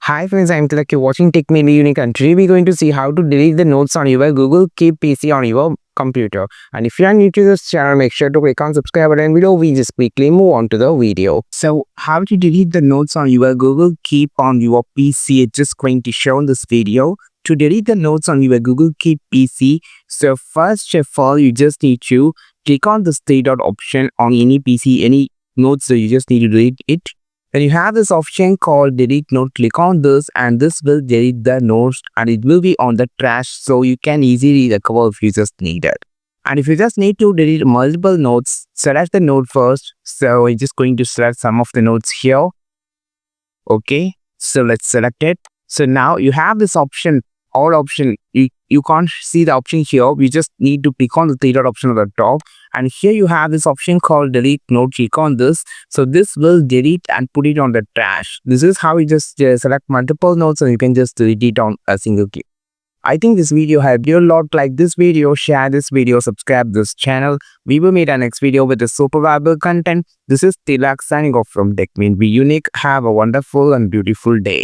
Hi friends, I'm Tilak. You're watching Tech Maybe Unique, and today we're going to see how to delete the notes on your Google Keep PC on your computer. And if you are new to this channel, make sure to click on subscribe button below. We just quickly move on to the video. So how to delete the notes on your Google Keep on your PC? It's just going to show in this video. To delete the notes on your Google Keep PC, so first of all, you just need to click on this three dot option on any PC, any notes, so you just need to delete it. Then you have this option called delete note. Click on this and this will delete the notes and it will be on the trash, so you can easily recover if you just need it. And if you just need to delete multiple notes, select the note first. So we're just going to select some of the notes here. Okay, so let's select it. So now you have this option, all option. You can't see the option here. We just need to click on the three dot option at the top. And here you have this option called delete note. Click on this. So this will delete and put it on the trash. This is how you just select multiple notes and you can just delete it on a single click. I think this video helped you a lot. Like this video, share this video, subscribe this channel. We will meet our next video with the super valuable content. This is Tilak signing off from Tech Maybe Unique. Have a wonderful and beautiful day.